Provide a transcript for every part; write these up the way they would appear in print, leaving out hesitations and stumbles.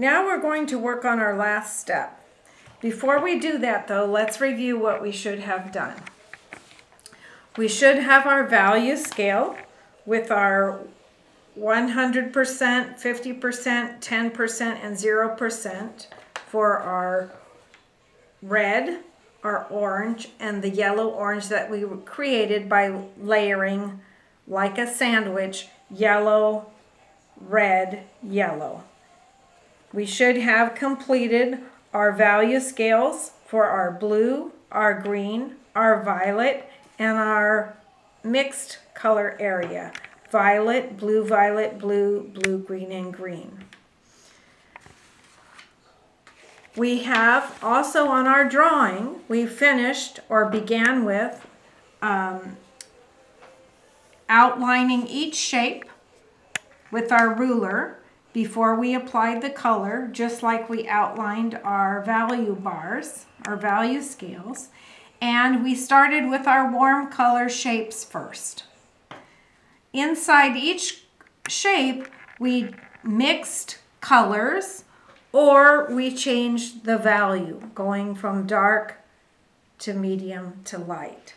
Now we're going to work on our last step. Before we do that though, let's review what we should have done. We should have our value scale with our 100%, 50%, 10%, and 0% for our red, our orange, and the yellow-orange that we created by layering like a sandwich, yellow, red, yellow. We should have completed our value scales for our blue, our green, our violet, and our mixed color area. Violet, blue, blue, green, and green. We have also on our drawing, we finished or began with outlining each shape with our ruler before we applied the color, just like we outlined our value bars, our value scales. And we started with our warm color shapes first. Inside each shape, we mixed colors or we changed the value, going from dark to medium to light.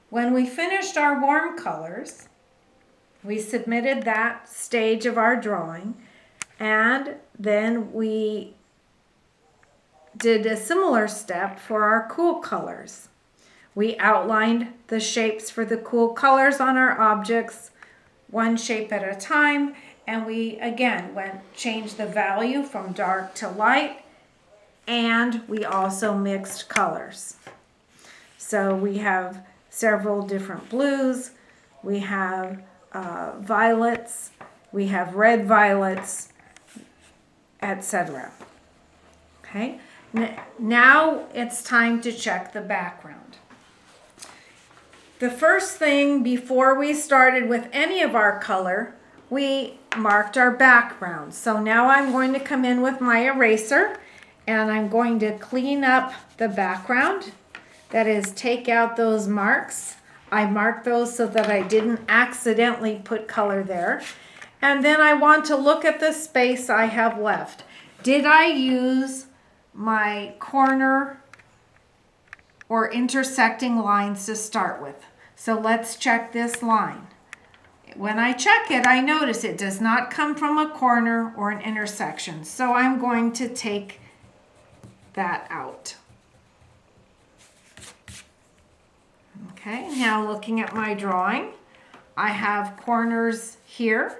When we finished our warm colors, we submitted that stage of our drawing, and then we did a similar step for our cool colors. We outlined the shapes for the cool colors on our objects, one shape at a time, and we again changed the value from dark to light, and we also mixed colors. So we have several different blues, we have violets, we have red violets, etc. Okay, now it's time to check the background. The first thing before we started with any of our color, we marked our background. So now I'm going to come in with my eraser and I'm going to clean up the background. That is, take out those marks. I marked those so that I didn't accidentally put color there. And then I want to look at the space I have left. Did I use my corner or intersecting lines to start with? So let's check this line. When I check it, I notice it does not come from a corner or an intersection. So I'm going to take that out. Okay, now looking at my drawing, I have corners here,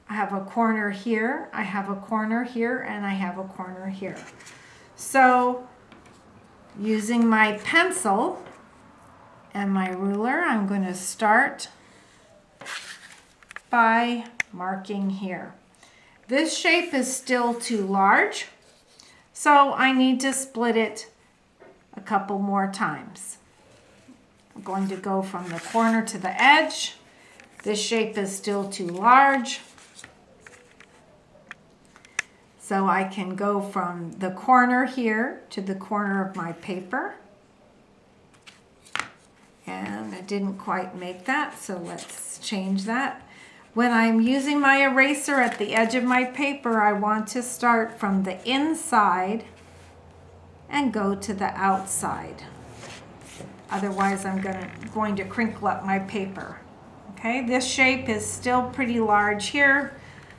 I have a corner here, I have a corner here, and I have a corner here. So using my pencil and my ruler, I'm going to start by marking here. This shape is still too large, so I need to split it a couple more times. I'm going to go from the corner to the edge. This shape is still too large, so I can go from the corner here to the corner of my paper. And I didn't quite make that, so let's change that. When I'm using my eraser at the edge of my paper, I want to start from the inside and go to the outside. Otherwise, I'm going to crinkle up my paper. Okay, this shape is still pretty large here,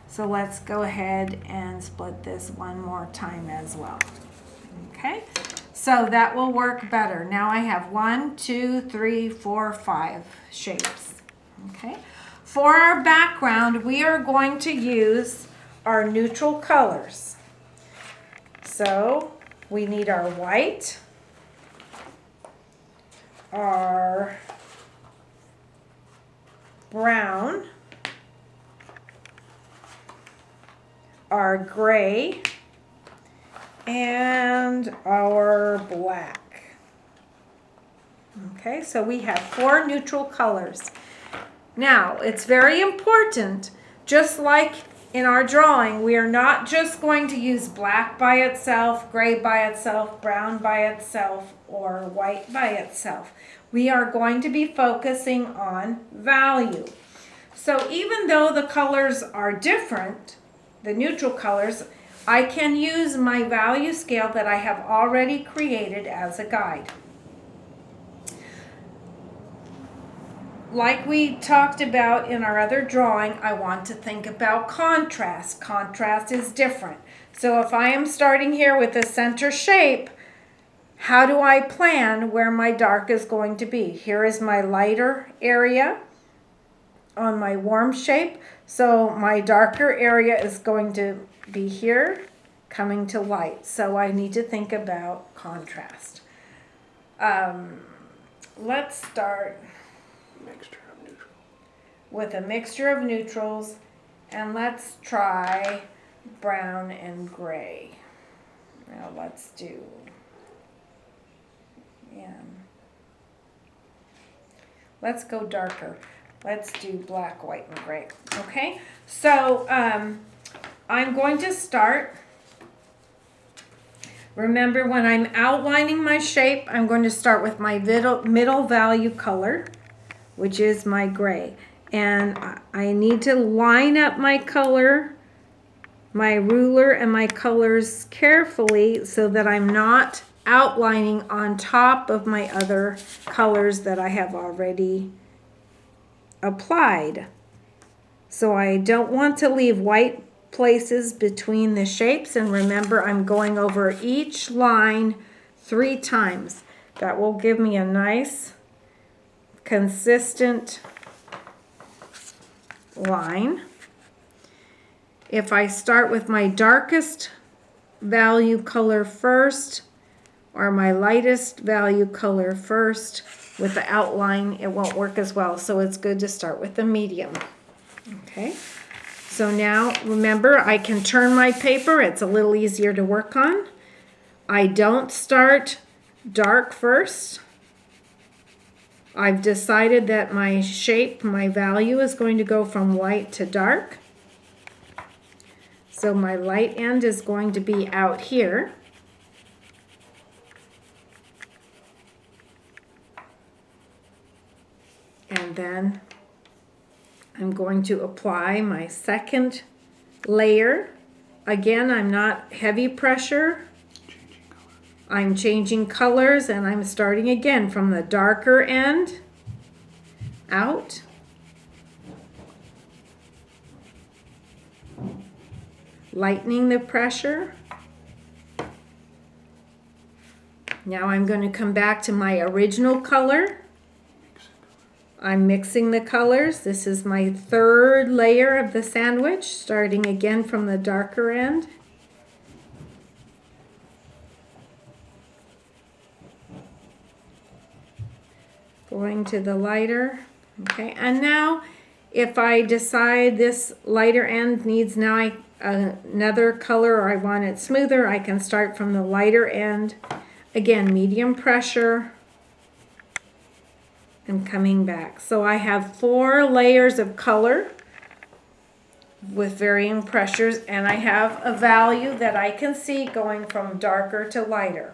so let's go ahead and split this one more time as well. Okay, so that will work better. Now I have 1, 2, 3, 4, 5 shapes. Okay, for our background, we are going to use our neutral colors. So we need our white, our brown, our gray, and our black. Okay, so we have 4 neutral colors. Now, it's very important, just like in our drawing, we are not just going to use black by itself, gray by itself, brown by itself, or white by itself. We are going to be focusing on value. So even though the colors are different, the neutral colors, I can use my value scale that I have already created as a guide. Like we talked about in our other drawing, I want to think about contrast. Contrast is different. So if I am starting here with a center shape, how do I plan where my dark is going to be? Here is my lighter area on my warm shape. So my darker area is going to be here, coming to light. So I need to think about contrast. Let's start with a mixture of neutrals, and let's try brown and gray. Now let's do, let's go darker. Let's do black, white, and gray. Okay, so I'm going to start. Remember, when I'm outlining my shape, I'm going to start with my middle value color, which is my gray. And I need to line up my color, my ruler, and my colors carefully so that I'm not outlining on top of my other colors that I have already applied. So I don't want to leave white places between the shapes. And remember, I'm going over each line 3 times. That will give me a nice, consistent line. If I start with my darkest value color first or my lightest value color first with the outline, it won't work as well. So it's good to start with the medium. Okay, so now remember, I can turn my paper. It's a little easier to work on. I don't start dark first. I've decided that my shape, my value is going to go from light to dark. So my light end is going to be out here. And then I'm going to apply my second layer. Again, I'm not heavy pressure. I'm changing colors, and I'm starting again from the darker end out. Lightening the pressure. Now I'm going to come back to my original color. I'm mixing the colors. This is my third layer of the sandwich, starting again from the darker end. Going to the lighter. Okay, and now if I decide this lighter end needs now another color, or I want it smoother, I can start from the lighter end. Again, medium pressure. And coming back. So I have 4 layers of color with varying pressures, and I have a value that I can see going from darker to lighter.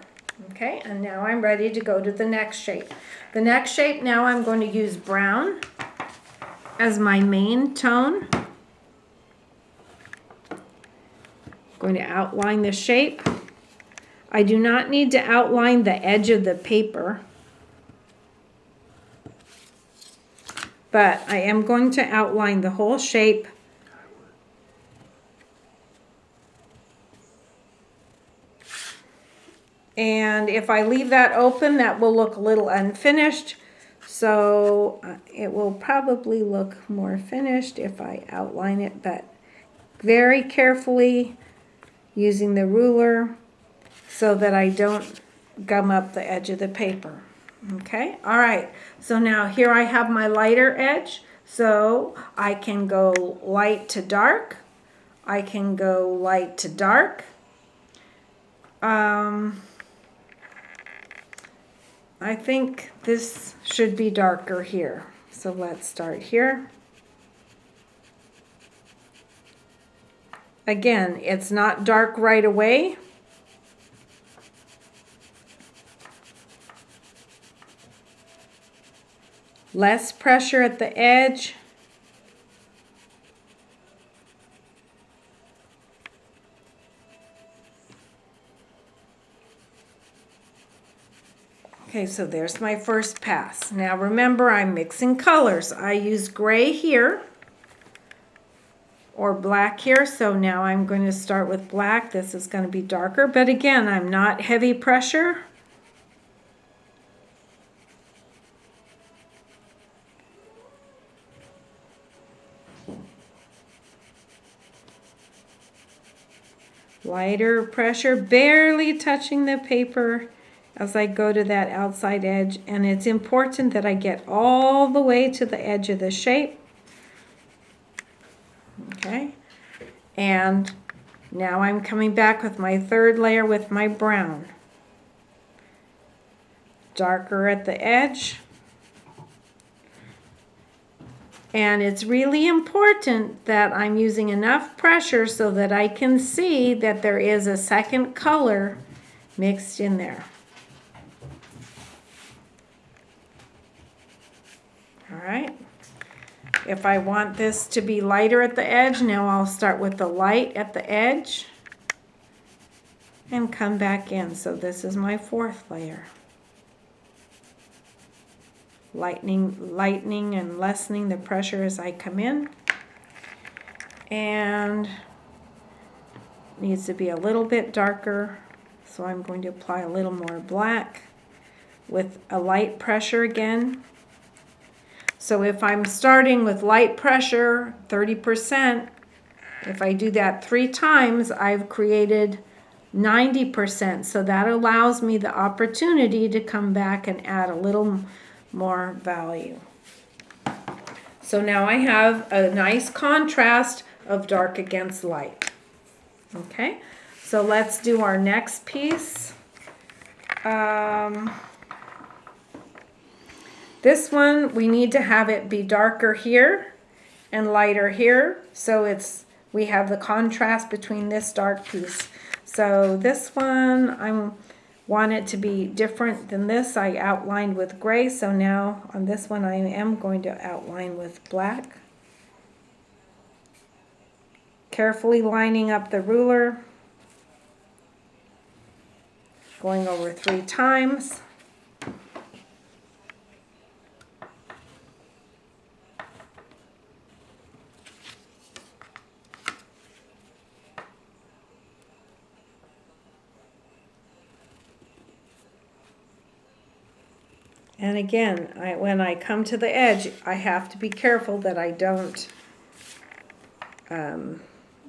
Okay, and now I'm ready to go to the next shape. The next shape, now I'm going to use brown as my main tone. I'm going to outline the shape. I do not need to outline the edge of the paper, but I am going to outline the whole shape. And if I leave that open, that will look a little unfinished. So it will probably look more finished if I outline it, but very carefully using the ruler so that I don't gum up the edge of the paper. Okay, all right. So now here I have my lighter edge. So I can go light to dark. I can go light to dark. I think this should be darker here. So let's start here. Again, it's not dark right away. Less pressure at the edge. Okay, so there's my first pass. Now remember, I'm mixing colors. I use gray here or black here, so now I'm going to start with black. This is going to be darker, but again, I'm not heavy pressure. Lighter pressure, barely touching the paper as I go to that outside edge, and it's important that I get all the way to the edge of the shape. Okay, and now I'm coming back with my third layer with my brown. Darker at the edge. And it's really important that I'm using enough pressure so that I can see that there is a second color mixed in there. All right. If I want this to be lighter at the edge, now I'll start with the light at the edge and come back in. So this is my fourth layer. Lightening and lessening the pressure as I come in. And needs to be a little bit darker, so I'm going to apply a little more black with a light pressure again. So if I'm starting with light pressure, 30%, if I do that 3 times, I've created 90%. So that allows me the opportunity to come back and add a little more value. So now I have a nice contrast of dark against light. Okay, so let's do our next piece. This one, we need to have it be darker here and lighter here. So we have the contrast between this dark piece. So this one, I want it to be different than this. I outlined with gray, so now on this one I am going to outline with black. Carefully lining up the ruler, going over 3 times. And again, when I come to the edge, I have to be careful that I don't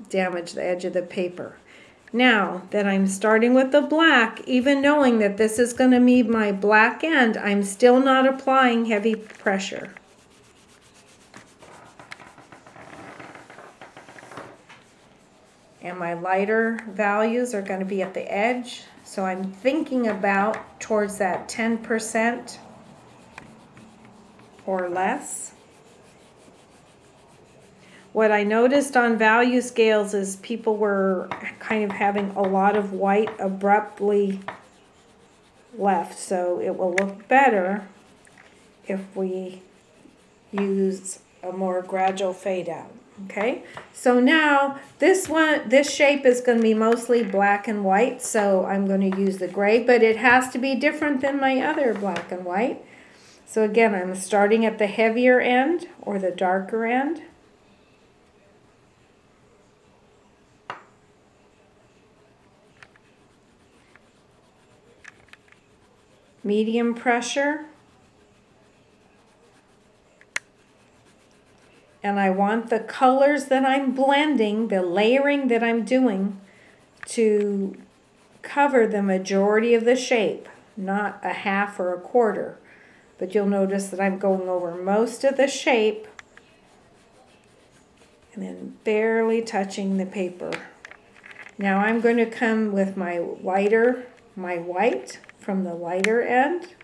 damage the edge of the paper. Now that I'm starting with the black, even knowing that this is going to be my black end, I'm still not applying heavy pressure. And my lighter values are going to be at the edge. So I'm thinking about towards that 10% or less. What I noticed on value scales is people were kind of having a lot of white abruptly left. So it will look better if we use a more gradual fade out. Okay, so now this shape is going to be mostly black and white, so I'm going to use the gray, but it has to be different than my other black and white. So again, I'm starting at the heavier end or the darker end. Medium pressure. And I want the colors that I'm blending, the layering that I'm doing, to cover the majority of the shape, not a half or a quarter. But you'll notice that I'm going over most of the shape and then barely touching the paper. Now I'm going to come with my white from the lighter end.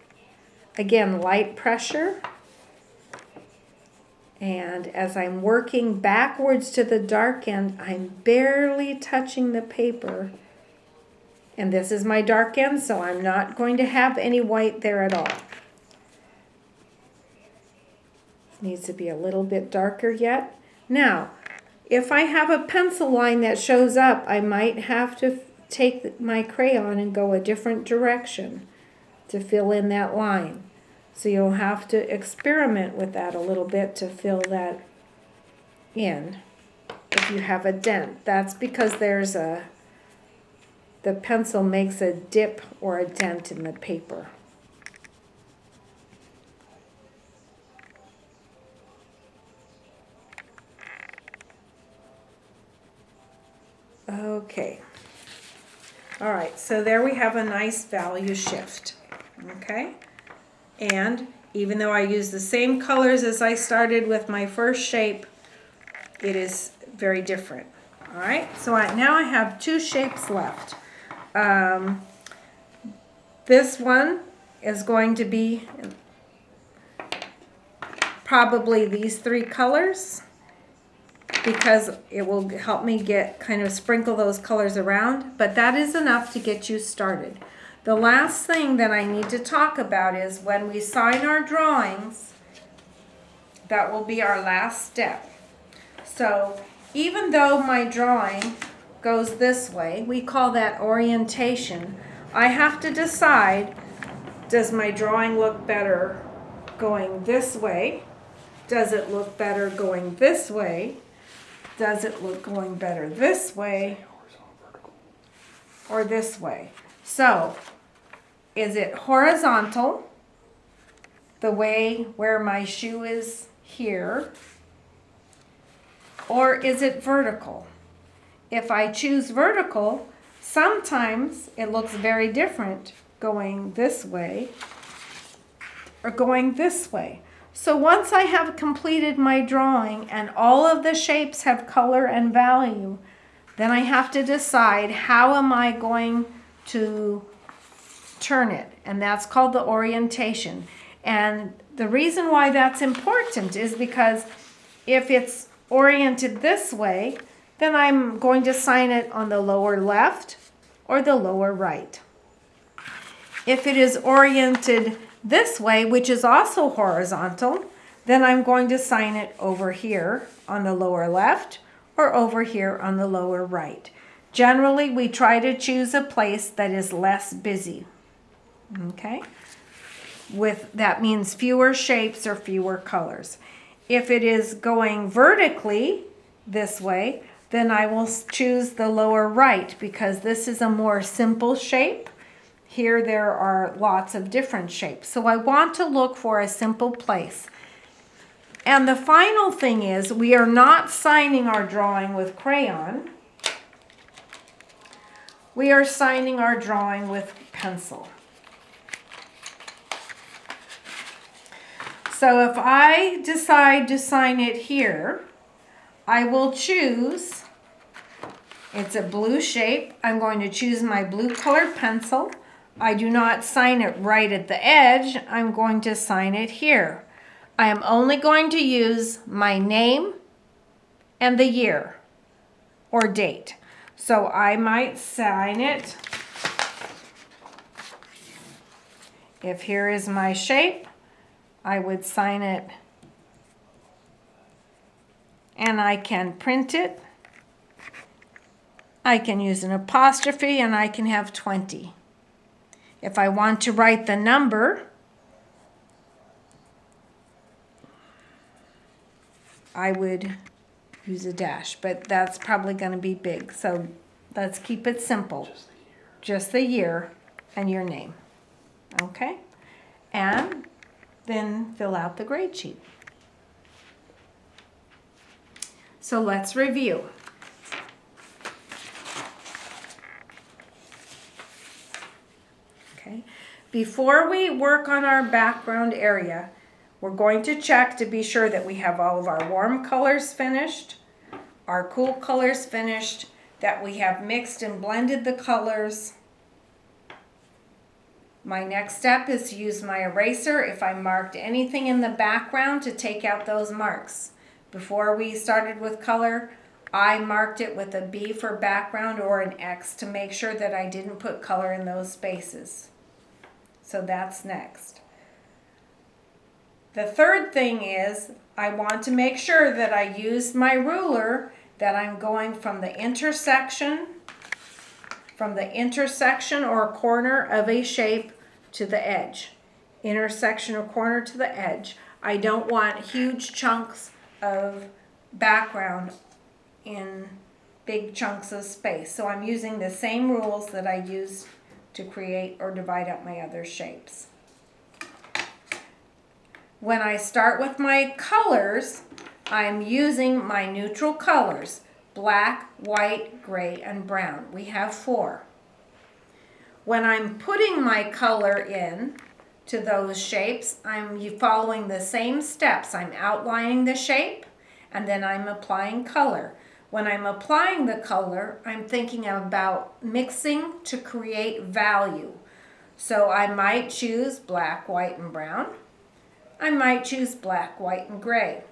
Again, light pressure. And as I'm working backwards to the dark end, I'm barely touching the paper. And this is my dark end, so I'm not going to have any white there at all. It needs to be a little bit darker yet. Now, if I have a pencil line that shows up, I might have to take my crayon and go a different direction to fill in that line. So you'll have to experiment with that a little bit to fill that in. If you have a dent, that's because the pencil makes a dip or a dent in the paper. Okay. All right, so there we have a nice value shift. Okay. And even though I use the same colors as I started with my first shape, it is very different. All right, so now I have two shapes left. This one is going to be probably these three colors, because it will help me kind of sprinkle those colors around, but that is enough to get you started. The last thing that I need to talk about is when we sign our drawings, that will be our last step. So even though my drawing goes this way, we call that orientation, I have to decide, does my drawing look better going this way? Does it look better going this way? Does it look going better this way or this way? So, is it horizontal, the way where my shoe is here, or is it vertical? If I choose vertical, sometimes it looks very different going this way or going this way. So once I have completed my drawing and all of the shapes have color and value, then I have to decide how am I going to turn it, and that's called the orientation. And the reason why that's important is because if it's oriented this way, then I'm going to sign it on the lower left or the lower right. If it is oriented this way, which is also horizontal, then I'm going to sign it over here on the lower left or over here on the lower right. Generally, we try to choose a place that is less busy. Okay? That means fewer shapes or fewer colors. If it is going vertically this way, then I will choose the lower right because this is a more simple shape. Here there are lots of different shapes. So I want to look for a simple place. And the final thing is, we are not signing our drawing with crayon. We are signing our drawing with pencil. So if I decide to sign it here, I will choose, it's a blue shape, I'm going to choose my blue colored pencil. I do not sign it right at the edge, I'm going to sign it here. I am only going to use my name and the year or date. So I might sign it, if here is my shape, I would sign it, and I can print it. I can use an apostrophe and I can have 20. If I want to write the number, I would use a dash, but that's probably going to be big. So let's keep it simple. Just the year and your name. Okay? And then fill out the grade sheet. So let's review. Okay. Before we work on our background area, we're going to check to be sure that we have all of our warm colors finished, our cool colors finished, that we have mixed and blended the colors. My next step is to use my eraser if I marked anything in the background to take out those marks. Before we started with color, I marked it with a B for background or an X to make sure that I didn't put color in those spaces. So that's next. The third thing is I want to make sure that I use my ruler, that I'm going from the intersection or corner of a shape to the edge, intersection or corner to the edge. I don't want huge chunks of background in big chunks of space. So I'm using the same rules that I used to create or divide up my other shapes. When I start with my colors, I'm using my neutral colors, black, white, gray, and brown. We have 4. When I'm putting my color in to those shapes, I'm following the same steps. I'm outlining the shape, and then I'm applying color. When I'm applying the color, I'm thinking about mixing to create value. So I might choose black, white, and brown. I might choose black, white, and gray.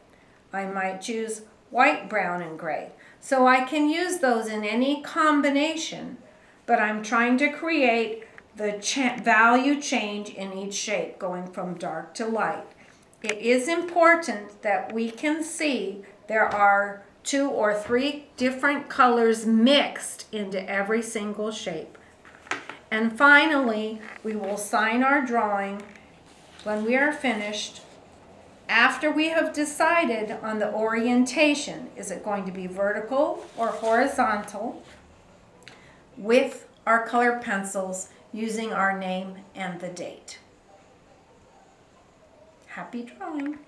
I might choose white, brown, and gray. So I can use those in any combination, but I'm trying to create the value change in each shape, going from dark to light. It is important that we can see there are 2 or 3 different colors mixed into every single shape. And finally, we will sign our drawing when we are finished, after we have decided on the orientation. Is it going to be vertical or horizontal? With our color pencils, using our name and the date. Happy drawing!